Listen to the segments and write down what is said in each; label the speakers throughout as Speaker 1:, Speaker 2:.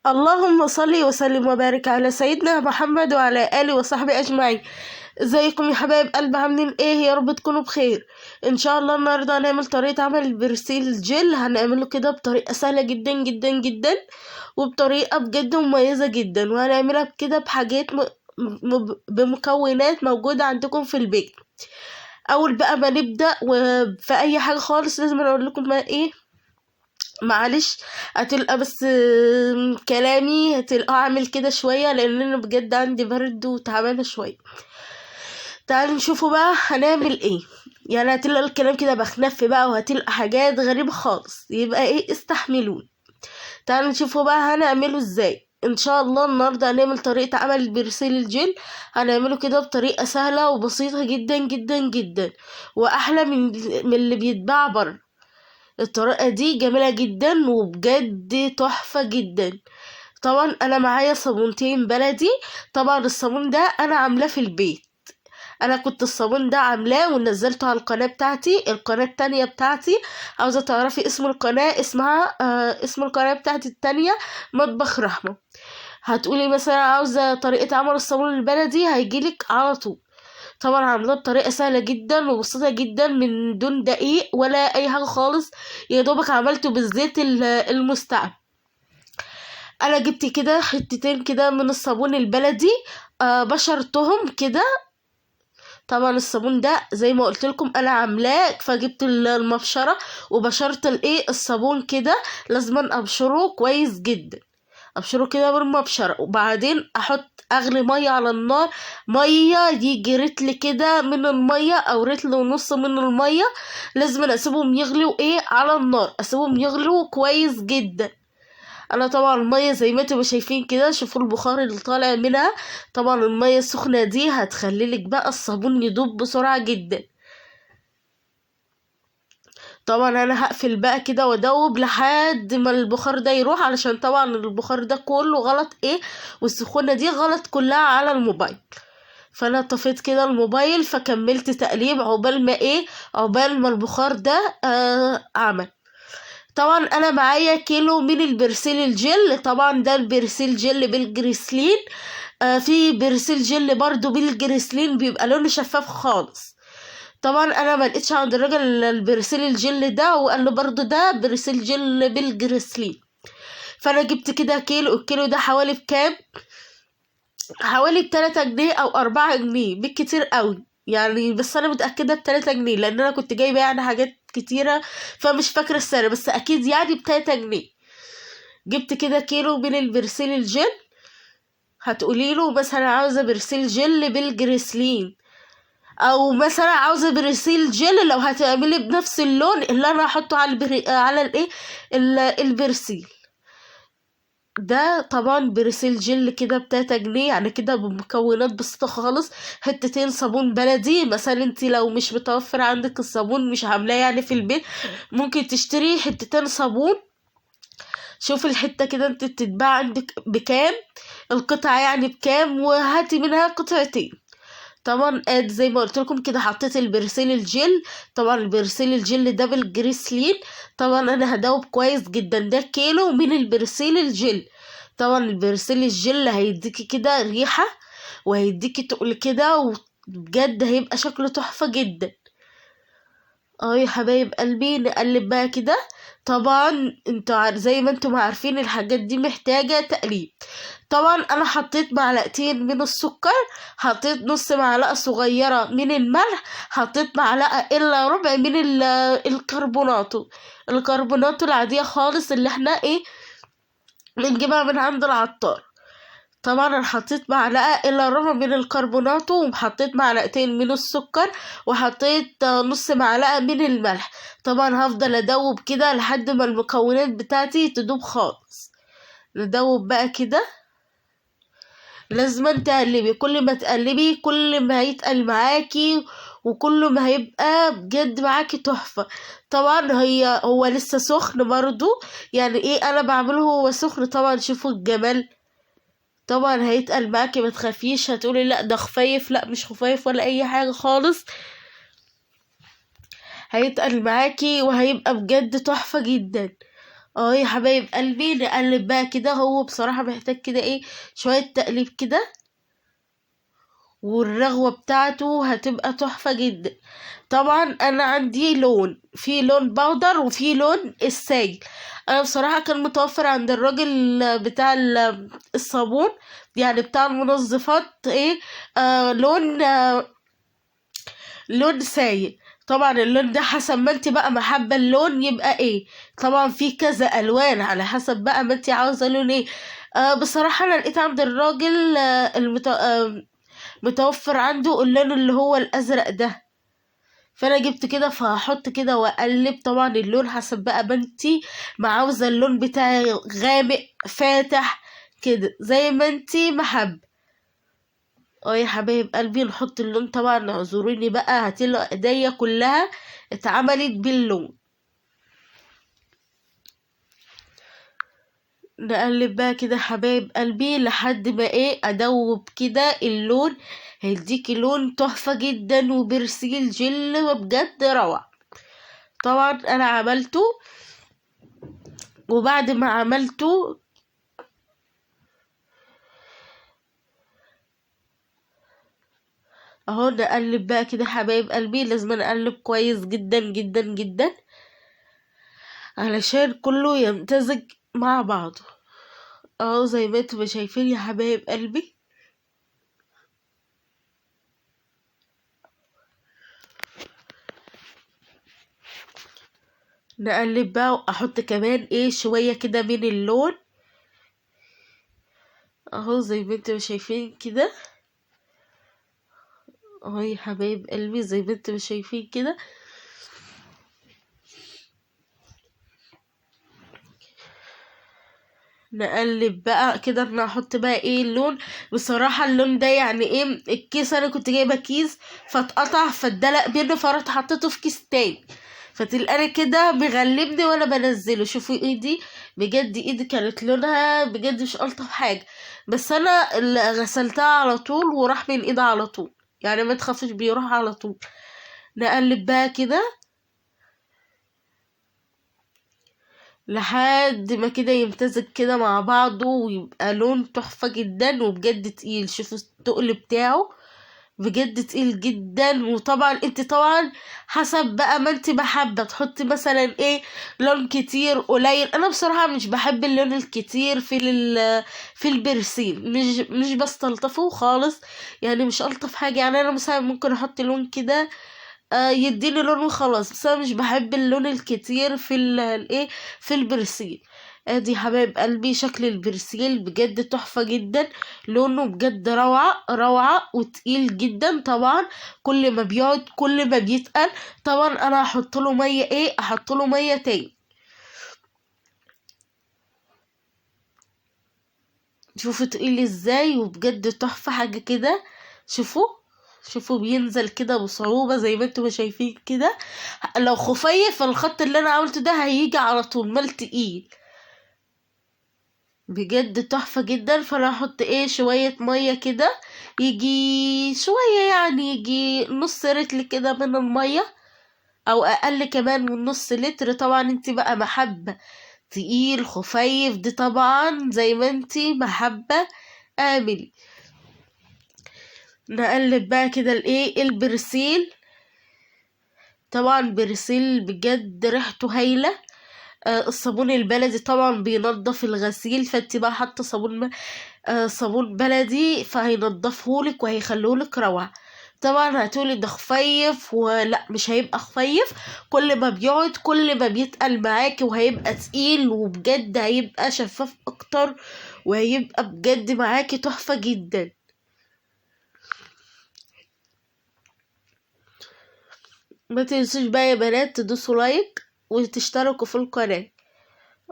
Speaker 1: اللهم صل وسلم وبارك على سيدنا محمد وعلى آله وصحبه أجمعين. ازيكم يا حبايب قلب، عاملين ايه؟ يا رب تكونوا بخير ان شاء الله. النهارده هنعمل طريقه عمل البرسيل جل، هنعمله كده بطريقه سهله جدا جدا جدا وبطريقه بجد مميزه جدا، وهنعملها كده بحاجات بمكونات موجوده عندكم في البيت. اول بقى ما نبدا وفي اي حاجه خالص لازم اقول لكم ما ايه، معلش هتلقى بس كلامي هتلقى اعمل كده شويه لان انا بجد عندي برد وتعبانه شويه. تعالوا نشوفوا بقى هنعمل ايه. يعني هتلقى الكلام كده بخنف بقى وهتلقى حاجات غريبه خالص، يبقى ايه، استحملون. تعالوا نشوفوا بقى هنعمله ازاي. ان شاء الله النهارده هنعمل طريقه عمل البرسيل الجل، هنعمله كده بطريقه سهله وبسيطه جدا جدا جدا واحلى من اللي بيتباع بره. الطريقة دي جميلة جدا وبجد تحفة جدا. طبعا انا معايا صابونتين بلدي، طبعا الصابون ده انا عاملاه في البيت. انا كنت الصابون ده عاملاه ونزلته على القناة بتاعتي، القناة التانية بتاعتي. عاوزة تعرفي اسم القناة؟ اسمها اسم القناة بتاعتي التانية مطبخ رحمة. هتقولي مثلا عاوزة طريقة عمل الصابون البلدي، هيجيلك على طول. طبعا عاملاه بطريقه سهله جدا وبسيطه جدا من دون دقيق ولا اي حاجه خالص، يا دوبك عملته بالزيت المستعمل. انا جبت كده حتتين كده من الصابون البلدي، بشرتهم كده. طبعا الصابون ده زي ما قلت لكم انا عاملاه، فجبت المبشره وبشرت الصابون كده. لازم ابشره كويس جدا، ابشره كده بالمبشره وبعدين اغلي ميه على النار. ميه يجي رتل كده من الميه او رتل ونص من الميه. لازم اسيبهم يغلوا على النار، اسيبهم يغلوا كويس جدا. انا طبعا الميه زي ما انتم شايفين كده، شوفوا البخار اللي طالع منها. طبعا الميه السخنه دي هتخليلك بقى الصابون يدوب بسرعه جدا. طبعا انا هقفل بقى كده وادوب لحد ما البخار ده يروح، علشان طبعا البخار ده كله غلط والسخونة دي غلط كلها على الموبايل. فانا طفيت كده الموبايل فكملت تقليب عقبال ما البخار ده عمل. طبعا انا معايا كيلو من البرسيل الجل، طبعا ده البرسيل جل بالجريسلين. في برسيل جل برضو بالجريسلين بيبقى لونه شفاف خالص. طبعا انا ما لقيتش عند الراجل البرسيل الجل ده، وقال له برضو ده برسيل جل بالجريسلين. فانا جبت كده كيلو، الكيلو ده حوالي بكام؟ حوالي ب3 جنيه او 4 جنيه بالكتير قوي يعني، بس انا متأكدة ب3 جنيه لان انا كنت جايبة يعني حاجات كتيرة، فمش فاكرة السعر بس اكيد يعني ب3 جنيه. جبت كده كيلو من البرسيل الجل. هتقولي له مثلا عاوزة برسيل جل بالجريسلين، او مثلا عاوزه برسيل جل لو هتعملي بنفس اللون اللي انا هحطه على البرسيل ده. طبعا برسيل جل كده ب3 جنيه يعني كده بمكونات بسيطه خالص. حتتين صابون بلدي، مثلا انت لو مش متوفر عندك الصابون مش عاملاه يعني في البيت، ممكن تشتري حتتين صابون. شوفي الحته كده انت تتباع عندك بكام، القطعه يعني بكام، وهاتي منها قطعتين. طبعا زي ما قلت لكم كده حطيت البرسيل الجل. طبعا البرسيل الجل ده بالجريسلين. طبعا انا هدوب كويس جدا، ده كيلو من البرسيل الجل. طبعا البرسيل الجل هيديكي كده ريحة وهيديكي تقل كده، وبجد هيبقى شكله تحفة جدا. يا حبايب قلبي نقلب بقى كده. طبعا انتوا زي ما انتم عارفين الحاجات دي محتاجة تقليب. طبعا انا حطيت معلقتين من السكر، حطيت نص معلقة صغيرة من الملح، حطيت معلقة الا ربع من الكربوناتو العادية خالص اللي احنا بنجيبها من عند العطار. طبعا انا حطيت معلقه الا ربع من الكربوناتو، وحطيت معلقتين من السكر، وحطيت نص معلقه من الملح. طبعا هفضل ادوب كده لحد ما المكونات بتاعتي تدوب خالص. ندوب بقى كده. لازم تقلبي، كل ما تقلبي كل ما هيتقل معاكي وكل ما هيبقى بجد معاكي تحفة. طبعا هو لسه سخن برضو، يعني انا بعمله هو سخن. طبعا شوفوا الجمال. طبعا هيتقل معاكي، ما تخافيش هتقولي لا ده خفيف، لا مش خفيف ولا اي حاجة خالص. هيتقل معاكي وهيبقى بجد تحفة جدا. اه يا حبايب قلبي، نقلب بقى كده. هو بصراحة محتاج كده ايه، شوية تقليب كده، والرغوة بتاعته هتبقى تحفة جدا. طبعا انا عندي لون، في لون باودر وفي لون السائل. انا بصراحة كان متوفر عند الراجل بتاع الصابون، يعني بتاع المنظفات ايه، لون سايل. طبعا اللون ده حسب ما انت بقى محبة اللون يبقى ايه. طبعا في كذا الوان على حسب بقى ما انت عاوزة لون ايه. بصراحة انا لقيت عند الراجل متوفر عنده اللون اللي هو الازرق ده، فانا جبت كده. فهحط كده واقلب. طبعا اللون حسب بقى ما انتي ما عاوزة اللون بتاعي غامق فاتح كده زي ما انتي محب. اه يا حبايب قلبي، نحط اللون. طبعا اعذروني بقى، هتلاقوا ايديا كلها اتعملت باللون. نقلب بقى كده حبايب قلبي لحد ما ايه ادوب كده اللون. هيديكي لون تحفة جدا وبرسيل جل وبجد روعة. طبعا انا عملته، وبعد ما عملته اهو نقلب بقى كده حبايب قلبي. لازم نقلب كويس جدا جدا جدا علشان كله يمتزج مع بعضه. اهو زي ما انتم شايفين يا حبايب قلبي. نقلب بقى، واحط كمان ايه شوية كده من اللون. اهو زي ما انتم شايفين كده. اهو يا حبايب قلبي زي ما انتم شايفين كده. نقلب بقى كده. انا هحط بقى ايه اللون. بصراحة اللون ده يعني ايه، الكيس انا كنت جايبة كيس فاتقطع فاتدلق بينه، فرحت حطيته في كيس تاني، فتلقاني كده مغلبني وانا بنزله. شوفوا ايدي، بجد ايدي كانت لونها بجد مش الطف حاجة، بس انا اللي غسلتها على طول وراح من ايدي على طول، يعني ما تخافش بيروح على طول. نقلب بقى كده لحد ما كده يمتزج كده مع بعضه ويبقى لون تحفة جدا وبجد تقيل. شوفوا التقل بتاعه بجد تقيل جدا. وطبعا انت طبعا حسب بقى ما انت بحبة تحطي مثلا ايه لون كتير قليل. انا بصراحة مش بحب اللون الكتير في البرسيم، مش بستلطفه خالص، يعني مش الطف حاجة. يعني انا مثلا ممكن احط لون كده يديني لون وخلاص، بس انا مش بحب اللون الكتير الايه في البرسيل. ادي حبايب قلبي شكل البرسيل بجد تحفة جدا. لونه بجد روعة روعة وتقيل جدا. طبعا كل ما بيقعد كل ما بيتقل. طبعا انا هحط له مية ايه، احط له مية تاني. شوفوا تقيل ازاي وبجد تحفة حاجة كده. شوفوا شوفوا بينزل كده بصعوبة زي ما انتم شايفين كده. لو خفيف الخط اللي انا عملته ده هيجي على طول مال تقيل بجد تحفة جدا. فانا هحط ايه شوية مية كده، يجي شوية يعني يجي نص رتل كده من المية، او اقل كمان من نص لتر. طبعا انت بقى محبة تقيل خفيف دي طبعا زي ما انت محبة اعملي. نقلب بقى كده الايه البرسيل. طبعا برسيل بجد ريحته هايلة. الصابون البلدي طبعا بينضف الغسيل، فانت بقى حاطه صابون بلدي فهينضفهولك وهيخليهولك روعة. طبعا هتقولي ده خفيف، ولا مش هيبقى خفيف. كل ما بيقعد كل ما بيتقل معاكي وهيبقى تقيل وبجد هيبقى شفاف اكتر وهيبقى بجد معاكي تحفة جدا. ما تنسوش بقى يا بنات تدوسوا لايك وتشتركوا في القناة.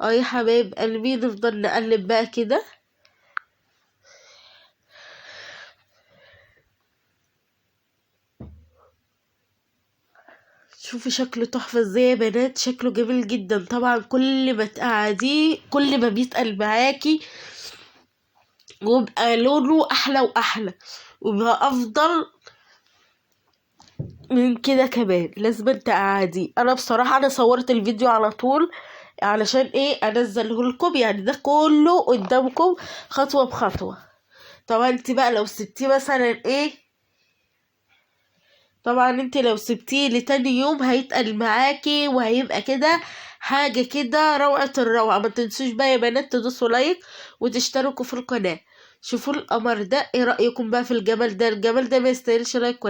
Speaker 1: اه يا حبايب قلبي نفضل نقلب بقى كده. شوفي شكله تحفة ازاي يا بنات، شكله جميل جدا. طبعا كل ما تقعديه كل ما بيتقل معاكي ويبقى لونه احلى واحلى ويبقى افضل من كده كمان. لازم تقعديه. انا بصراحة انا صورت الفيديو على طول علشان ايه انزله لكم، يعني ده كله قدامكم خطوة بخطوة. طبعا انت بقى لو سبتيه مثلا ايه، طبعا انت لو سبتيه لتاني يوم هيتقل معاكي وهيبقى كده حاجة كده روعة الروعة. ما تنسوش بقى يا بنات تدوسوا لايك وتشتركوا في القناة. شوفوا القمر ده، ايه رأيكم بقى في الجمال ده؟ الجمال ده ما يستاهلش لايك ولا